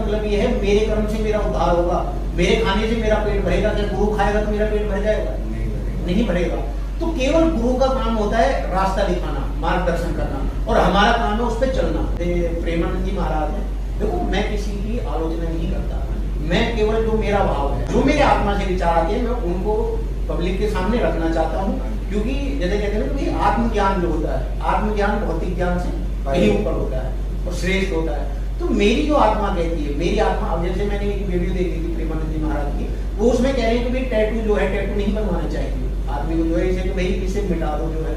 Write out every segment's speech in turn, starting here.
मतलब ये है मेरे कर्म से मेरा उद्धार होगा, मेरे खाने से मेरा पेट भरेगा। क्या गुरु खाएगा तो मेरा पेट भर जाएगा? नहीं भरेगा। तो केवल गुरु का काम होता है रास्ता दिखाना, मार्गदर्शन करना, और हमारा काम है उस पर चलना। प्रेमानंद जी महाराज है, देखो मैं किसी की आलोचना नहीं करता, मैं केवल जो मेरा भाव है, जो मेरे आत्मा से विचार आते हैं, मैं उनको पब्लिक के सामने रखना चाहता हूँ। क्योंकि जैसे कहते हैं कि आत्मज्ञान जो होता है, आत्मज्ञान भौतिक ज्ञान से कहीं ऊपर होता है और श्रेष्ठ होता है। तो मेरी जो आत्मा कहती है, मेरी आत्मा, अब जैसे मैंने एक वीडियो देखी थी प्रेमानंद जी महाराज की, वो उसमें कह रहे हैं कि भाई टैटू जो है, टैटू नहीं बनवाना चाहिए आदमी को, जो है इसे कि भाई इसे मिटा दो जो है।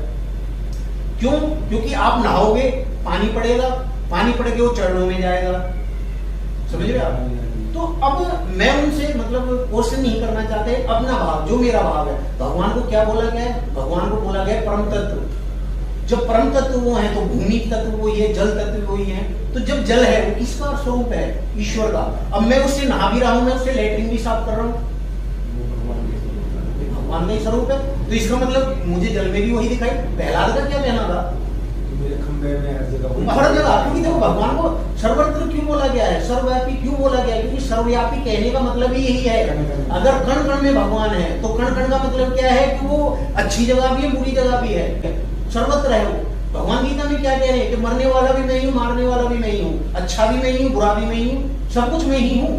क्यों? क्योंकि आप नहाओगे, पानी पड़ेगा, पानी पड़ के वो चरणों में जाएगा, समझ रहे आप? तो अब मैं उनसे मतलब क्वेश्चन नहीं करना चाहते, अपना भाव, जो मेरा भाव है। भगवान को क्या बोला गया है? भगवान को बोला गया है परम तत्व। जब परम तत्व वो है तो भूमि तत्व वही है, जल तत्व वही है। तो जब जल है वो किसका स्वरूप है? ईश्वर का। अब मैं उससे नहा भी रहा हूं, मैं उससे लेटरिन भी साफ कर रहा हूँ, भगवान का ही स्वरूप है। तो इसका मतलब मुझे जल में भी वही दिखाई। प्रहलाद का क्या कहना था? हर जगह। क्योंकि देखो भगवान को सर्वत्र क्यों बोला गया है, सर्वव्यापी क्यों बोला गया है? क्योंकि सर्वव्यापी कहने का मतलब ही यही है, अगर कण कण में भगवान है तो कण कण का मतलब क्या है कि वो अच्छी जगह भी है, बुरी जगह भी है, सर्वत्र है वो। भगवान गीता में क्या कह रहे हैं कि मरने वाला भी मैं ही हूँ, मारने वाला भी मैं ही हूँ, अच्छा भी मैं ही हूँ, बुरा भी मैं ही हूँ, सब कुछ मैं ही हूँ,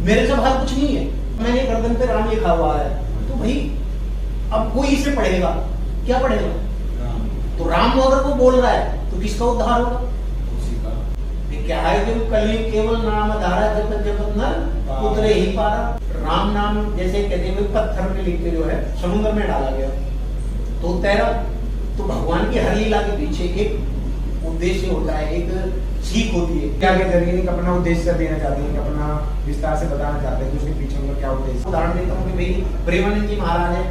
मेरे से बाहर कुछ नहीं है। मैंने गर्दन पे राम लिखा हुआ है, तो भाई अब कोई इसे पढ़ेगा, क्या पढ़ेगा? तो राम अगर वो बोल रहा है तो किसका उद्धार होगा? क्या है कि कलयुग केवल नाम धारा जपत जपत नर उतरे ही पारा। राम नाम जैसे कहते हुए पत्थर में लिख के जो है समुद्र में डाला गया तो तैरा। तो भगवान की हर लीला के पीछे एक उद्देश्य होता है, एक सीख होती है। क्या के जरिए अपना उद्देश्य देना चाहते हैं, अपना विस्तार से बताना चाहते हैं कि उसके पीछे उनका क्या उद्देश्य। उदाहरण देता हूँ कि भाई प्रेमानंद जी महाराज है,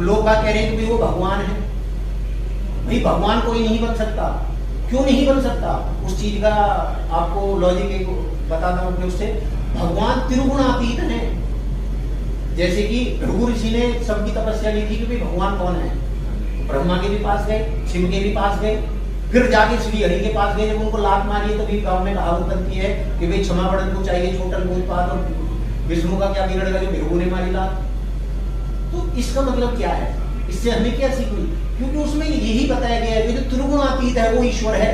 लोग क्या कह रहे हैं कि भाई वो भगवान है। भाई भगवान कोई नहीं बन सकता। क्यों नहीं बन सकता? उस चीज का आपको लॉजिक बताता हूँ कि उससे भगवान त्रिगुणातीत है। जैसे कि भृगु ऋषि ने सबकी तपस्या की थी कि भाई भगवान कौन है, ब्रह्मा के भी पास गए, शिव के भी पास गए, फिर जाके श्री हरि के पास गए। जब उनको लात मारी है तभी गांव में कहावत बनती है कि भाई क्षमा बड़न को चाहिए छोटन बहुत पात, और विष्णु का क्या बिगड़ गया, भृगु ने मारी लात। तो इसका मतलब क्या है? इससे हमें क्या सीख मिली? क्योंकि उसमें यही बताया गया है कि जो त्रिगुणातीत है वो ईश्वर है।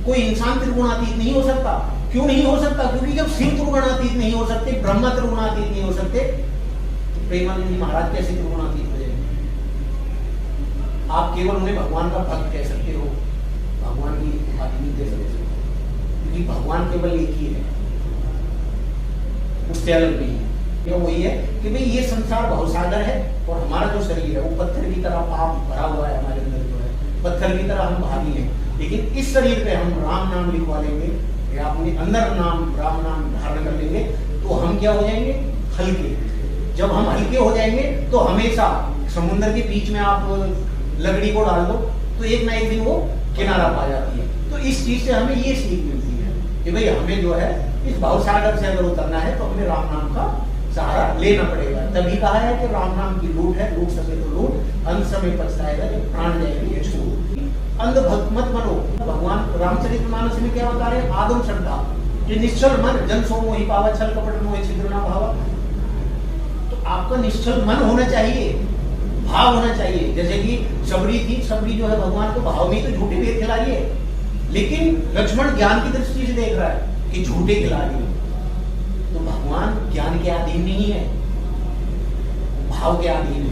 कोई इंसान त्रिगुणातीत नहीं हो सकता। क्यों नहीं हो सकता? क्योंकि जब शिव त्रिगुणातीत नहीं हो सकते, ब्रह्मा त्रिगुणातीत नहीं हो सकते, तो प्रेमानंद जी महाराज कैसे त्रिगुणातीत हो जाएंगे? आप केवल उन्हें भगवान का भक्त कह सकते हो, भगवान की उपाधि नहीं दे सकते, क्योंकि भगवान केवल एक ही है, उससे अलग नहीं है। ये वही है कि भाई ये संसार भवसागर है और हमारा जो शरीर है वो पत्थर की तरह पाप भरा हुआ है, हमारे अंदर जो है पत्थर की तरह हम भारी हैं। लेकिन इस शरीर पे हम राम नाम लिखवा लेंगे या अपने अंदर नाम राम नाम धारण कर लेंगे तो हम क्या हो जाएंगे? हल्के। जब हम हल्के हो जाएंगे तो हमेशा समुद्र के बीच में आप लकड़ी को डाल दो तो एक ना एक दिन वो किनारा पा जाती है। तो इस चीज से हमें ये सीख मिलती है कि भाई हमें जो है इस भवसागर से अगर उतरना है तो हमें राम नाम का सहारा लेना पड़ेगा। तभी कहा है कि राम नाम की लूट है, लूट सके तो लूट, अंत समय पछताएगा जब प्राण जाएगी ये छूट। अंध भक्त मत बनो। भगवान रामचरितमानस में क्या बता रहे हैं? आदम श्रद्धा कि निश्चल मन जन सो मोहि पावा, छल कपट मोहि छिद्र न भावा। तो आपका निश्चल मन होना चाहिए, भाव होना चाहिए। जैसे कि सबरी थी, सबरी जो है भगवान को भाव में तो झूठे वेद खिला रही है, लेकिन लक्ष्मण ज्ञान की दृष्टि से देख रहा है कि झूठे खिला रही है। तो भगवान ज्ञान के अधीन नहीं है, भाव के अधीन है।